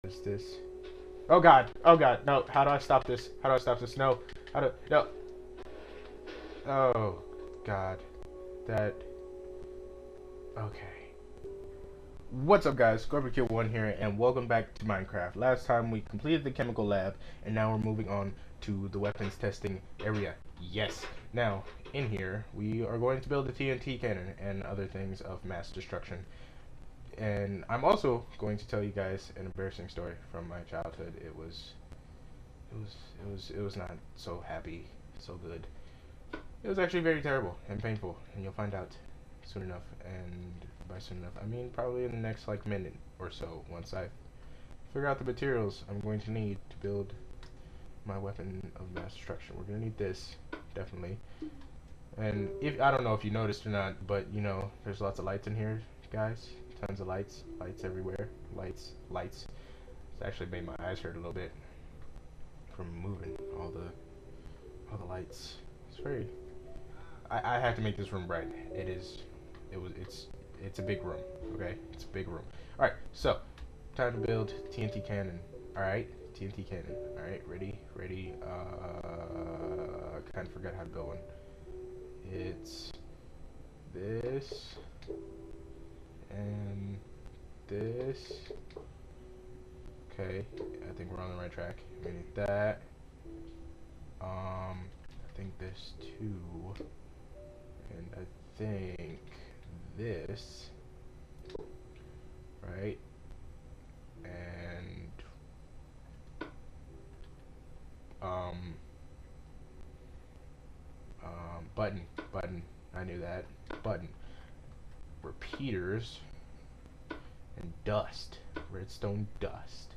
Is this? Oh god. Oh god. No. How do I stop this? How do I stop this? No. How do? No. Oh god. That. Okay. What's up, guys? Scorpion1 here, and welcome back to Minecraft. Last time we completed the chemical lab, and now we're moving on to the weapons testing area. Yes. Now, in here, we are going to build a TNT cannon and other things of mass destruction. And I'm also going to tell you guys an embarrassing story from my childhood. It was not so happy, so good. It was actually very terrible and painful, and you'll find out soon enough. And by soon enough, I mean probably in the next like minute or so, once I figure out the materials I'm going to need to build my weapon of mass destruction. We're gonna need this, definitely. And if I don't know if you noticed or not, but you know, there's lots of lights in here, guys. Tons of lights, lights everywhere, lights. It's actually made my eyes hurt a little bit from moving all the lights. It's very. I have to make this room bright. It's a big room. Okay, it's a big room. All right, so time to build TNT cannon. All right, TNT cannon. All right, ready. Kind of forgot how to go on. It's this and this. Okay, I think we're on the right track. We need that. I think this too, and I think this, right? And button. I knew that. Button. Repeaters and dust. Redstone dust.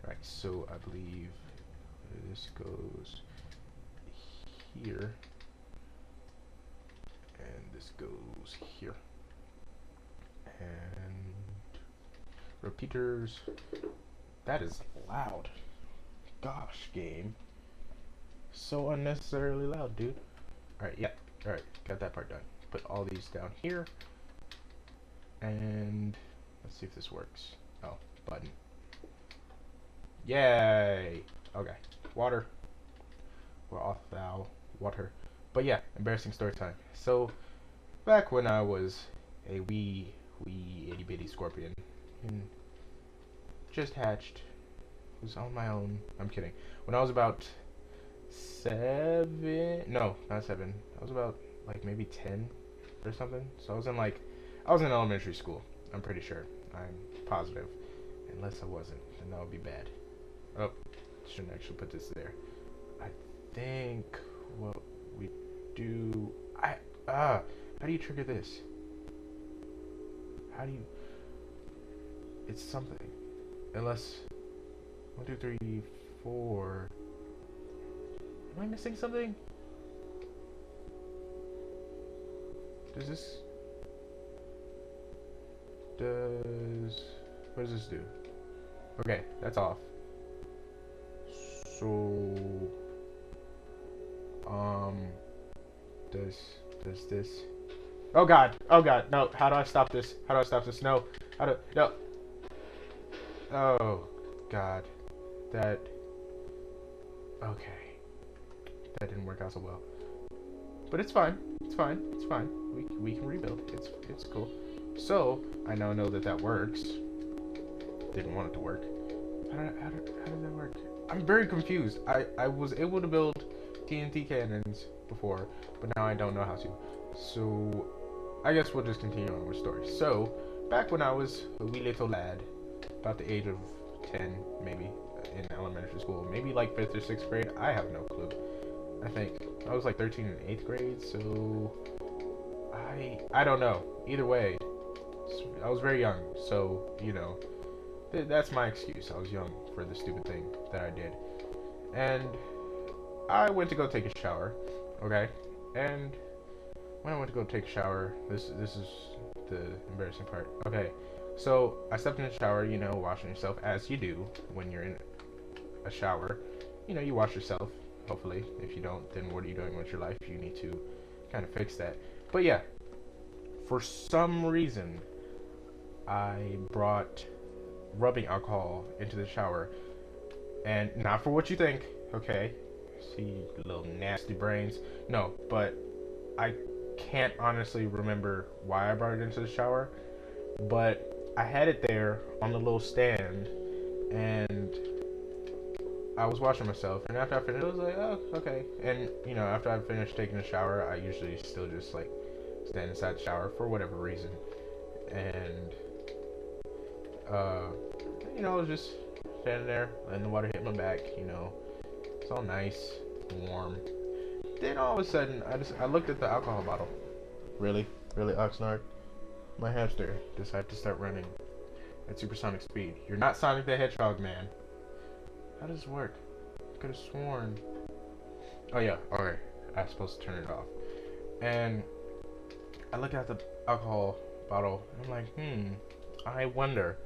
Right, so I believe this goes here and this goes here. And repeaters. That is loud. Gosh, game. So unnecessarily loud, dude. Alright, yeah. Alright, got that part done. Put all these down here. And let's see if this works. Oh, button. Yay! Okay. Water. We're off thou. Water. But yeah, embarrassing story time. So, back when I was a wee itty bitty scorpion, and just hatched, was on my own. I'm kidding. When I was about 7, no, not 7. I was about like maybe 10 or something. So I was in elementary school. I'm pretty sure. I'm positive. Unless I wasn't, then that would be bad. Oh, shouldn't actually put this there. I think what we do. How do you trigger this? How do you? It's something. Unless 1, 2, 3, 4. Am I missing something? Does this? What does this do? Okay, that's off. So, does this? Oh god! Oh god! No! How do I stop this? How do I stop this? No! No! Oh god! That. Okay. That didn't work out so well. But it's fine. It's fine. It's fine. We can rebuild. It's cool. So I now know that that works. Didn't want it to work. How did that work? I'm very confused. I was able to build TNT cannons before, but now I don't know how to. So I guess we'll just continue on with the story. So back when I was a wee little lad, about the age of 10 maybe, in elementary school, maybe like 5th or 6th grade, I have no clue. I think I was like 13 in 8th grade, so I don't know. Either way, I was very young, so you know, that's my excuse. I was young for the stupid thing that I did, and I went to go take a shower. Okay, and when I went to go take a shower, this is the embarrassing part. Okay, so I stepped in the shower, you know, washing yourself as you do when you're in a shower. You know, you wash yourself. Hopefully, if you don't, then what are you doing with your life? You need to kind of fix that. But yeah, for some reason, I brought rubbing alcohol into the shower, and not for what you think, okay? See, little nasty brains. No, but I can't honestly remember why I brought it into the shower, but I had it there on the little stand, and I was washing myself, and after I finished, I was like, oh, okay. And, you know, after I finished taking a shower, I usually still just, like, stand inside the shower for whatever reason. And, you know, I was just standing there, letting the water hit my back, you know. It's all nice, warm. Then all of a sudden, I looked at the alcohol bottle. Really? Really, Oxnard? My hamster decided to start running at supersonic speed. You're not Sonic the Hedgehog, man. How does this work? I could have sworn. Oh yeah, okay. I was supposed to turn it off. And I look at the alcohol bottle and I'm like, I wonder.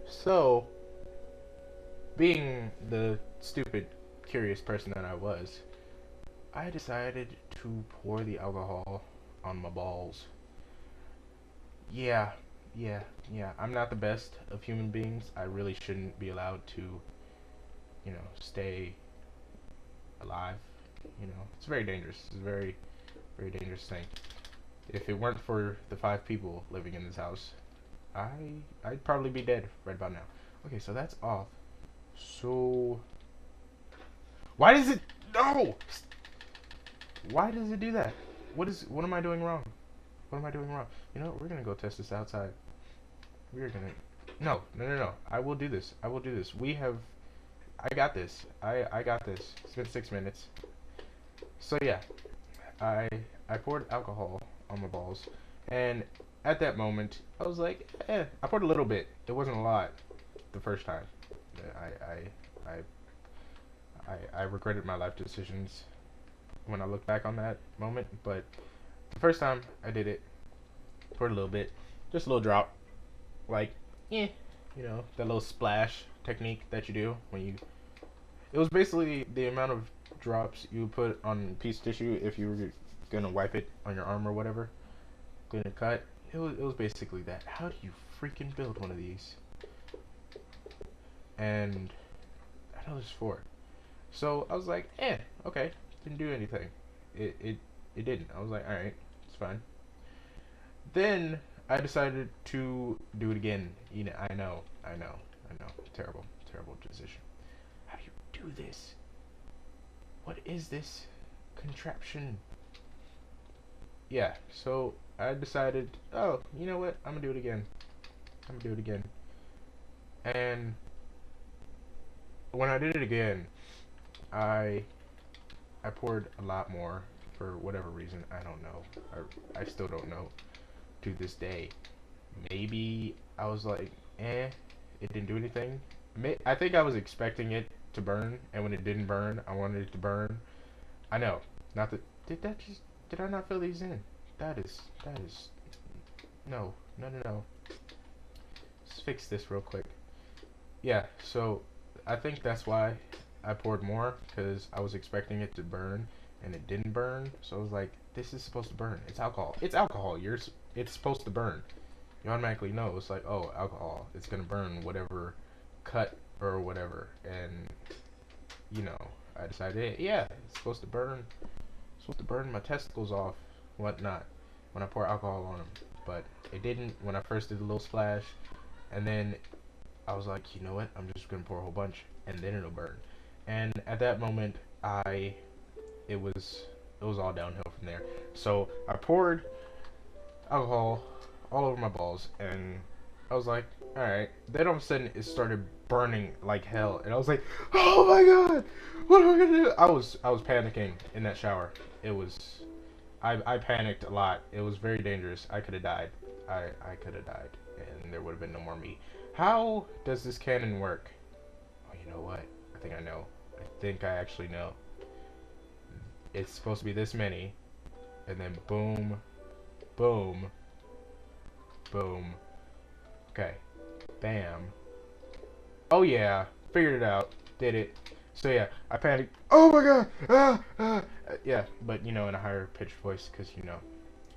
So, being the stupid, curious person that I was, I decided to pour the alcohol on my balls. Yeah. I'm not the best of human beings. I really shouldn't be allowed to, you know, stay alive. You know, it's very dangerous. It's a very, very dangerous thing. If it weren't for the 5 people living in this house, I'd probably be dead right about now. Okay, so that's off. So why does it no? Why does it do that? What am I doing wrong? What am I doing wrong? You know what? We're gonna go test this outside. We're gonna no. I will do this. I got this. I got this. It's been 6 minutes. So yeah, I poured alcohol on my balls, and at that moment I was like, I poured a little bit. It wasn't a lot the first time. I regretted my life decisions when I look back on that moment, but the first time I did it, poured a little bit, just a little drop, like, you know, that little splash technique that you do when you. It was basically the amount of drops you put on a piece of tissue if you were gonna wipe it on your arm or whatever, clean a cut. It was basically that. How do you freaking build one of these? And I know there's 4. So I was like, okay, didn't do anything. It didn't. I was like, alright, it's fine. Then I decided to do it again. You know, I know. Terrible decision. How do you do this? What is this contraption? Yeah, so I decided, oh, you know what? I'm gonna do it again. And when I did it again, I poured a lot more for whatever reason. I don't know. I still don't know to this day. Maybe I was like, it didn't do anything. I think I was expecting it to burn, and when it didn't burn, I wanted it to burn. I know. Not that. Did I not fill these in? That is. No. Let's fix this real quick. Yeah. So I think that's why I poured more, because I was expecting it to burn, and it didn't burn. So I was like, this is supposed to burn. It's alcohol. It's alcohol. It's supposed to burn. You automatically know. It's like, oh, alcohol. It's gonna burn whatever cut or whatever. And you know, I decided, yeah, it's supposed to burn. It's supposed to burn my testicles off, whatnot, when I pour alcohol on them. But it didn't when I first did a little splash. And then I was like, you know what? I'm just gonna pour a whole bunch, and then it'll burn. And at that moment, it was all downhill from there. So I poured alcohol all over my balls, and I was like, all right. Then all of a sudden, it started burning like hell, and I was like, oh my god, what am I gonna do? I was panicking in that shower. I panicked a lot. It was very dangerous. I could have died. I could have died, and there would have been no more me. How does this cannon work? Oh, you know what? I think I know. I think I actually know. It's supposed to be this many, and then boom, boom, boom. Okay, bam. Oh yeah, figured it out. Did it. So yeah, I panicked. Oh my god! Yeah, but you know, in a higher pitched voice, because you know,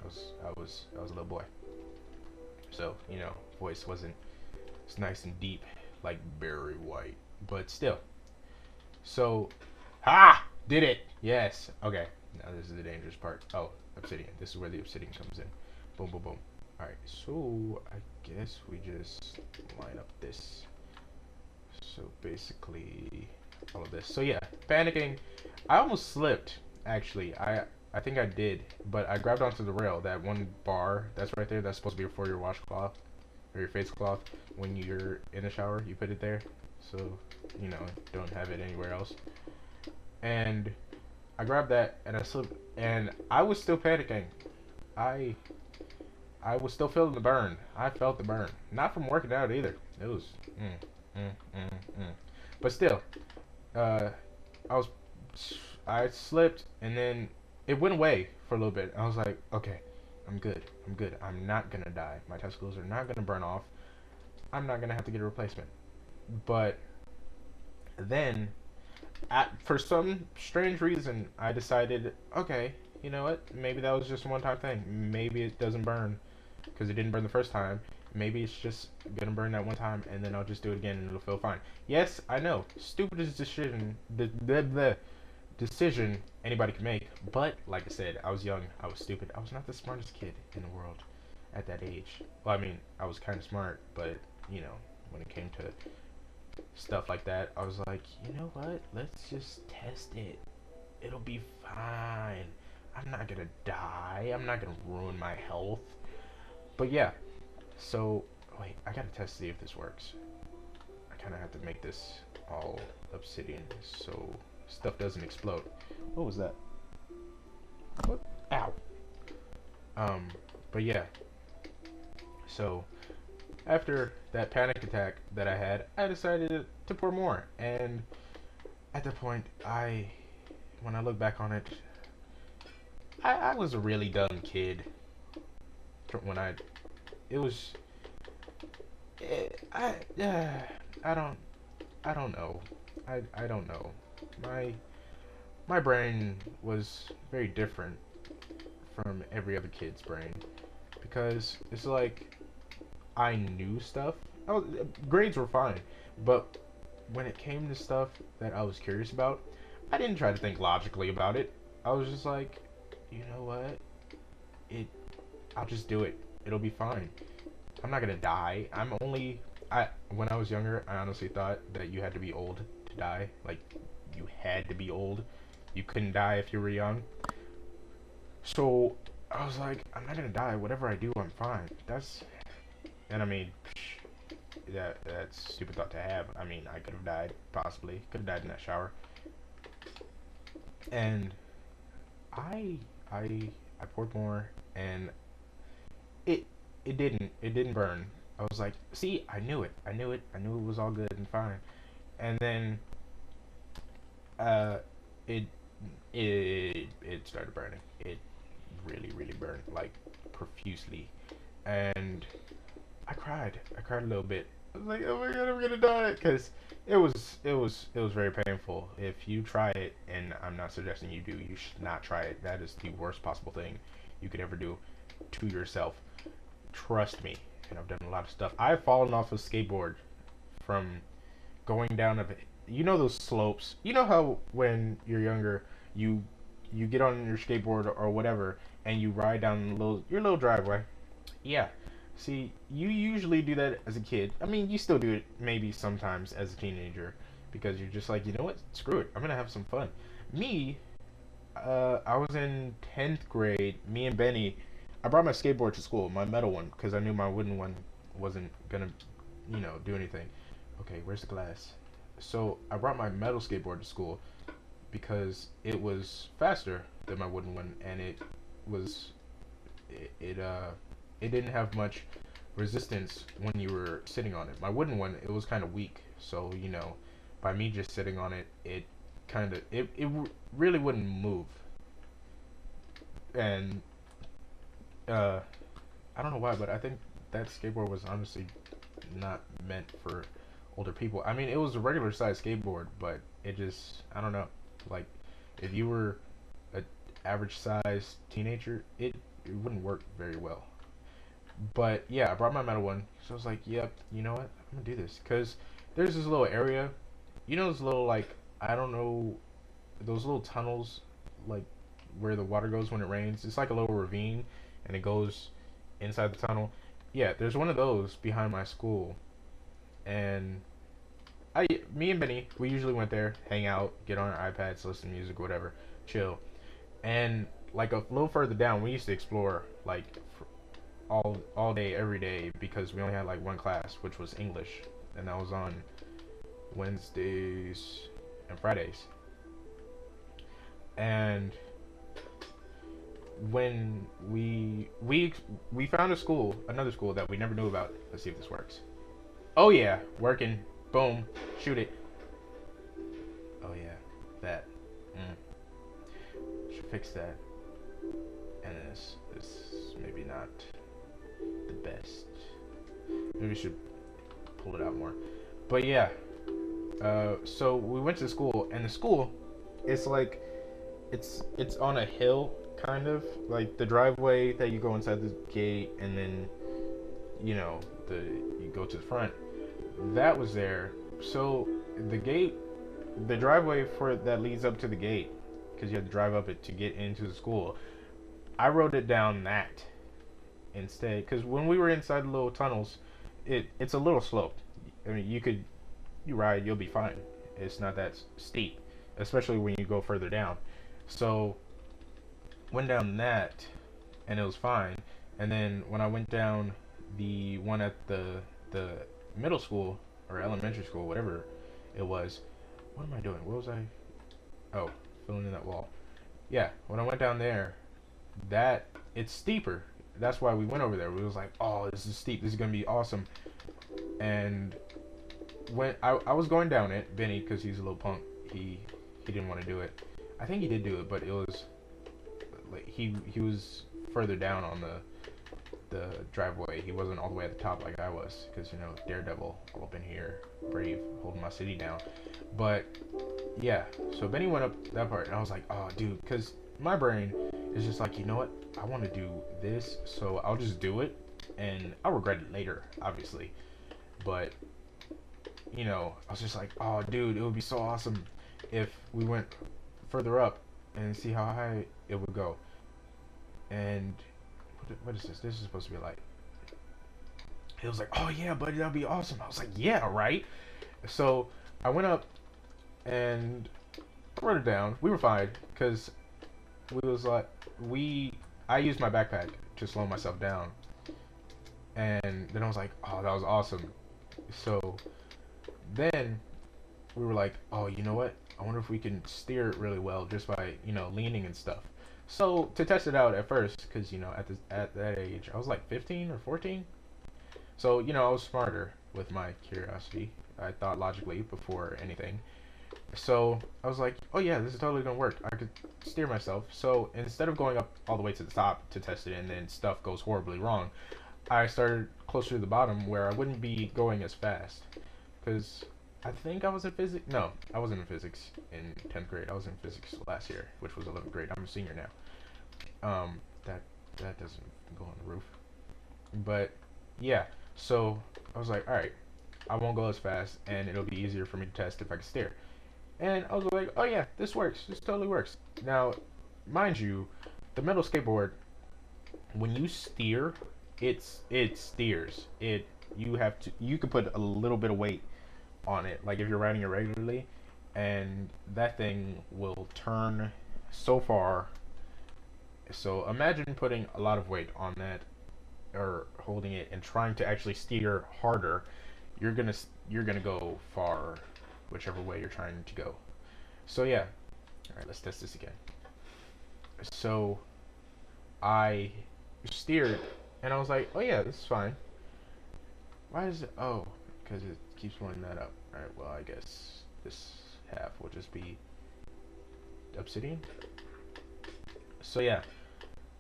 I was a little boy. So you know, voice wasn't It's nice and deep, like very white, but still. So, did it. Yes. Okay. Now this is the dangerous part. Oh, obsidian. This is where the obsidian comes in. Boom, boom, boom. All right. So I guess we just line up this. So basically, all of this. So yeah, panicking. I almost slipped. Actually, I think I did, but I grabbed onto the rail. That one bar that's right there. That's supposed to be for your washcloth or your face cloth. When you're in the shower, you put it there. So you know, don't have it anywhere else. And I grabbed that and I slipped, and I was still panicking. I I was still feeling the burn. I felt the burn, not from working out either. It was, but still, uh, I was, I slipped and then it went away for a little bit. I was like, okay, I'm good. I'm good. I'm not gonna die. My testicles are not gonna burn off. I'm not gonna have to get a replacement. But then for some strange reason, I decided, okay, you know what? Maybe that was just a one-time thing. Maybe it doesn't burn because it didn't burn the first time. Maybe it's just gonna burn that one time, and then I'll just do it again, and it'll feel fine. Yes, I know, stupidest decision anybody can make. But like I said, I was young, I was stupid. I was not the smartest kid in the world at that age. Well, I mean, I was kind of smart, but you know, when it came to stuff like that, I was like, you know what? Let's just test it. It'll be fine. I'm not gonna die. I'm not gonna ruin my health. But yeah, so wait, I gotta test to see if this works. I kind of have to make this all obsidian so stuff doesn't explode. What was that? What? Ow. But yeah. So after that panic attack that I had, I decided to pour more. And at that point, when I look back on it, I was a really dumb kid. When it was, I don't know. I don't know. My brain was very different from every other kid's brain because it's like I knew stuff. Grades were fine, but when it came to stuff that I was curious about, I didn't try to think logically about it. I was just like, you know what? I'll just do it. It'll be fine. I'm not gonna die. When I was younger, I honestly thought that you had to be old to die. Like, you had to be old. You couldn't die if you were young. So, I was like, I'm not gonna die. Whatever I do, I'm fine. And I mean, that's a stupid thought to have. I mean, I could have died, possibly. Could have died in that shower. And I poured more, and it didn't burn. I was like, see, I knew it was all good and fine. And then it started burning. It really burned, like, profusely. And I cried a little bit. I was like, oh my god, I'm gonna die, because it was very painful. If you try it, and I'm not suggesting you do, you should not try it. That is the worst possible thing you could ever do to yourself. Trust me. And I've done a lot of stuff. I've fallen off a skateboard from going down you know those slopes. You know how when you're younger, you get on your skateboard or whatever, and you ride down your little driveway. Yeah. See, you usually do that as a kid. I mean, you still do it maybe sometimes as a teenager because you're just like, you know what? Screw it. I'm gonna have some fun. Me, I was in 10th grade. Me and Benny, I brought my skateboard to school, my metal one, because I knew my wooden one wasn't gonna, do anything. Okay, where's the glass? So I brought my metal skateboard to school because it was faster than my wooden one, and it didn't have much resistance when you were sitting on it. My wooden one, it was kind of weak, so by me just sitting on it, it really wouldn't move. And I don't know why, but I think that skateboard was honestly not meant for older people. I mean, it was a regular size skateboard, but it just, I don't know. Like, if you were an average size teenager, it wouldn't work very well. But yeah, I brought my metal one. So I was like, yep, you know what? I'm gonna do this. Cause there's this little area, you know, those little like I don't know, those little tunnels, like where the water goes when it rains. It's like a little ravine, and it goes inside the tunnel. Yeah, there's one of those behind my school, and me and Benny, we usually went there, hang out, get on our iPads, listen to music, whatever, chill. And like a little further down, we used to explore like all day, every day because we only had like one class, which was English, and that was on Wednesdays and Fridays. And when we found a school, another school that we never knew about. Let's see if this works. Oh yeah, working. Boom, shoot it. Oh yeah, that. Should fix that. And this maybe not the best. Maybe we should pull it out more. But yeah, so we went to the school, and the school, it's like, it's on a hill, kind of like the driveway that you go inside the gate, and then you go to the front. That was there. So the gate, the driveway for that leads up to the gate, because you have to drive up it to get into the school. I wrote it down that instead, because when we were inside the little tunnels, it's a little slope. I mean, you ride, you'll be fine. It's not that steep, especially when you go further down. So went down that, and it was fine. And then when I went down the one at the middle school or elementary school, whatever it was, what am I doing? What was I? Oh, filling in that wall. Yeah, when I went down there, that it's steeper. That's why we went over there. We was like, oh, this is steep. This is gonna be awesome. And when I was going down it, Benny, because he's a little punk, he didn't want to do it. I think he did do it, but it was like he was further down on the driveway. He wasn't all the way at the top like I was, because Daredevil all up in here, brave, holding my city down. But yeah, so Benny went up that part, and I was like, oh, dude, because my brain is just like, you know what? I want to do this, so I'll just do it, and I'll regret it later, obviously. But I was just like, oh, dude, it would be so awesome if we went further up and see how high it would go. And what is this? This is supposed to be like. He was like, oh yeah, buddy, that'd be awesome. I was like, yeah, right. So I went up and wrote it down. We were fine because we was like I used my backpack to slow myself down, and then I was like, oh, that was awesome. So then we were like, oh, you know what? I wonder if we can steer it really well just by leaning and stuff. So to test it out at first, because at that age I was like 15 or 14, so I was smarter with my curiosity. I thought logically before anything. So I was like, oh yeah, this is totally gonna work. I could steer myself. So instead of going up all the way to the top to test it and then stuff goes horribly wrong, I started closer to the bottom where I wouldn't be going as fast. Because I think I was in physics. No, I wasn't in physics in 10th grade. I was in physics last year, which was 11th grade. I'm a senior now. That doesn't go on the roof. But yeah, so I was like, all right, I won't go as fast, and it'll be easier for me to test if I can steer. And I was like, oh yeah, this works. This totally works. Now, mind you, the metal skateboard, when you steer, it steers. You could put a little bit of weight on it, like if you're riding it regularly, and that thing will turn so far. So imagine putting a lot of weight on that, or holding it and trying to actually steer harder. You're gonna go far, whichever way you're trying to go. So yeah, all right, let's test this again. So I steered, and I was like, oh yeah, this is fine. Why is it? Oh, because it keeps blowing that up. All right, well, I guess this half will just be obsidian. So yeah,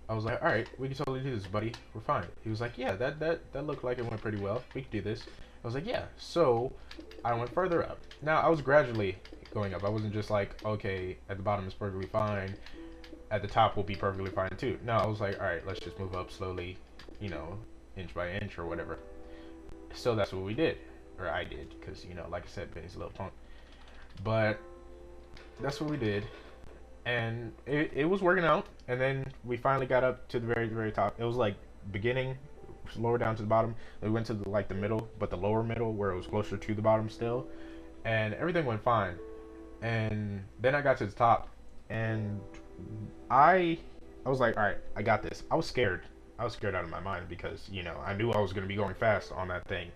I was like, all right, we can totally do this, buddy. We're fine. He was like, yeah, that looked like it went pretty well. We can do this. I was like, yeah. So I went further up. Now I was gradually going up. I wasn't just like, okay, at the bottom is perfectly fine. At the top will be perfectly fine too. No, I was like, all right, let's just move up slowly, inch by inch or whatever. So that's what we did, or I did, because you know, like I said, Benny's a little punk. But that's what we did, and it was working out. And then we finally got up to the very very top. It was like beginning, lower down to the bottom. We went to the middle, but the lower middle where it was closer to the bottom still, and everything went fine. And then I got to the top, and I was like, all right, I got this. I was scared. I was scared out of my mind because, you know, I knew I was going to be going fast on that thing.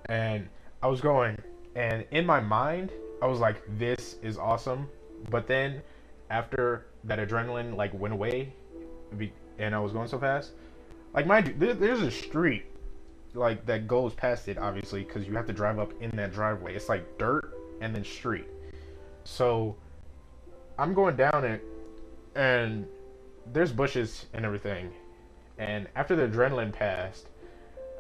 And I was going, and in my mind, I was like, this is awesome. But then after that adrenaline like went away and I was going so fast, like mind you, there's a street like that goes past it, obviously, because you have to drive up in that driveway. It's like dirt and then street. So I'm going down it, and there's bushes and everything. And after the adrenaline passed,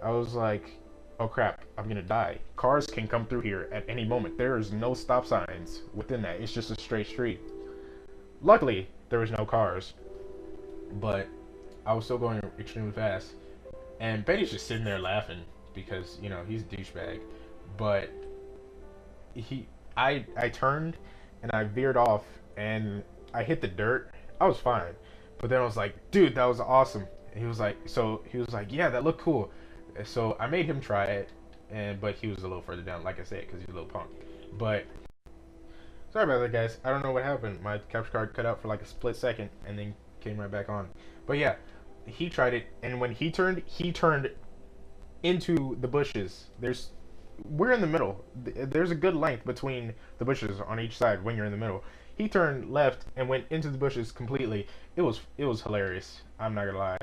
I was like, oh crap, I'm gonna die. Cars can come through here at any moment. There is no stop signs within that. It's just a straight street. Luckily, there was no cars, but I was still going extremely fast. And Betty's just sitting there laughing because, you know, he's a douchebag. But I turned and I veered off and I hit the dirt. I was fine. But then I was like, dude, that was awesome. And he was like, yeah, that looked cool. So I made him try it, but he was a little further down, like I said, because he's a little punk. But sorry about that, guys. I don't know what happened. My capture card cut out for like a split second and then came right back on. But yeah, he tried it, and when he turned into the bushes. We're in the middle. There's a good length between the bushes on each side when you're in the middle. He turned left and went into the bushes completely. It was hilarious. I'm not gonna lie.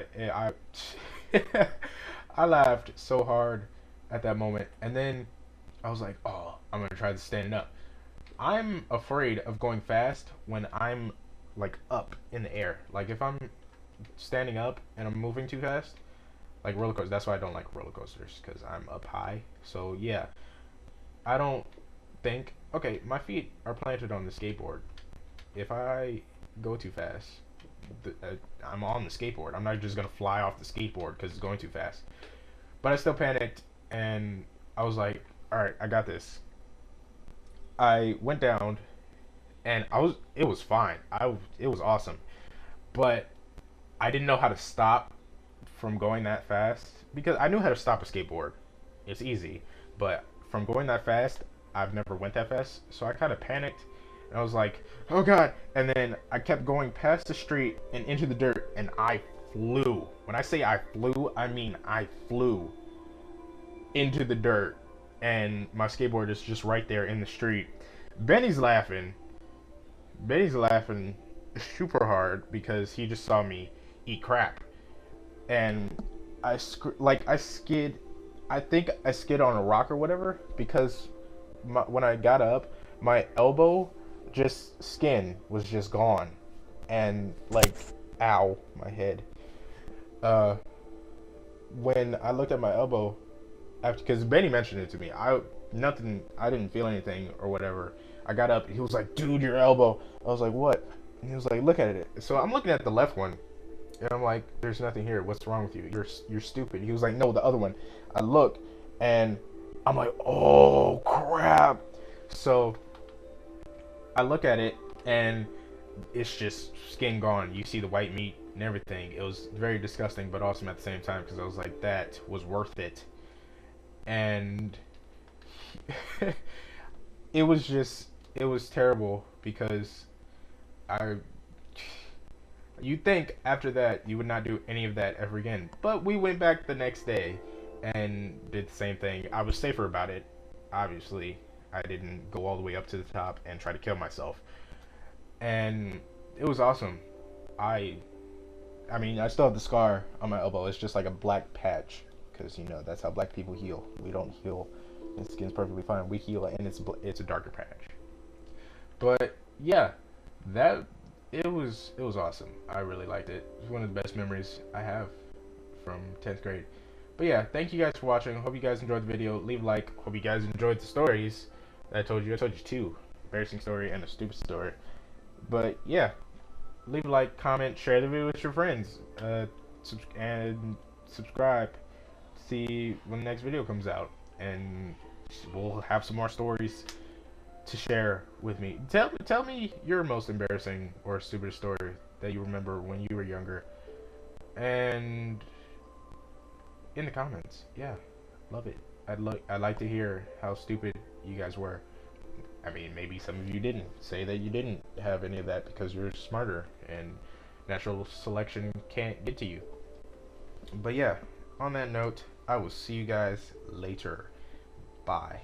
I laughed so hard at that moment. And then I was like, oh, I'm gonna try to stand up. I'm afraid of going fast when I'm like up in the air. Like if I'm standing up and I'm moving too fast, like roller coasters. That's why I don't like roller coasters, because I'm up high. So yeah, I don't think. Okay, my feet are planted on the skateboard. If I go too fast, I'm on the skateboard. I'm not just gonna fly off the skateboard because it's going too fast. But I still panicked, and I was like, all right, I got this. I went down, and it was fine. It was awesome. But I didn't know how to stop from going that fast, because I knew how to stop a skateboard. It's easy. But from going that fast, I've never went that fast. So I kind of panicked, and I was like, oh God. And then I kept going past the street and into the dirt, and I flew. When I say I flew, I mean I flew into the dirt, and my skateboard is just right there in the street. Benny's laughing. Benny's laughing super hard because he just saw me eat crap. And I skid. I think I skid on a rock or whatever, because when I got up, my elbow skin was just gone, and like, ow, my head. When I looked at my elbow, after, because Benny mentioned it to me, I didn't feel anything or whatever. I got up, he was like, dude, your elbow. I was like, what? And he was like, look at it. So I'm looking at the left one, and I'm like, there's nothing here. What's wrong with you? You're stupid. He was like, no, the other one. I look, and I'm like, oh crap. So I look at it, and it's just skin gone. You see the white meat and everything. It was very disgusting, but awesome at the same time, because I was like, that was worth it. And it was terrible, because you'd think after that you would not do any of that ever again. But we went back the next day and did the same thing. I was safer about it. Obviously, I didn't go all the way up to the top and try to kill myself. And it was awesome. I mean, I still have the scar on my elbow. It's just like a black patch, because, you know, that's how black people heal. We don't heal, and skin's perfectly fine. We heal, and it's a darker patch. But yeah, it was awesome. I really liked it. It was one of the best memories I have from 10th grade. But yeah, thank you guys for watching. Hope you guys enjoyed the video. Leave a like. Hope you guys enjoyed the stories that I told you. I told you two. Embarrassing story and a stupid story. But yeah, leave a like, comment, share the video with your friends, and subscribe. see when the next video comes out, and we'll have some more stories to share with me. Tell me your most embarrassing or stupid story that you remember when you were younger, and in the comments. Yeah, love it. I'd like to hear how stupid you guys were. I mean, maybe some of you didn't. Say that you didn't have any of that because you're smarter and natural selection can't get to you. But yeah, on that note, I will see you guys later. Bye.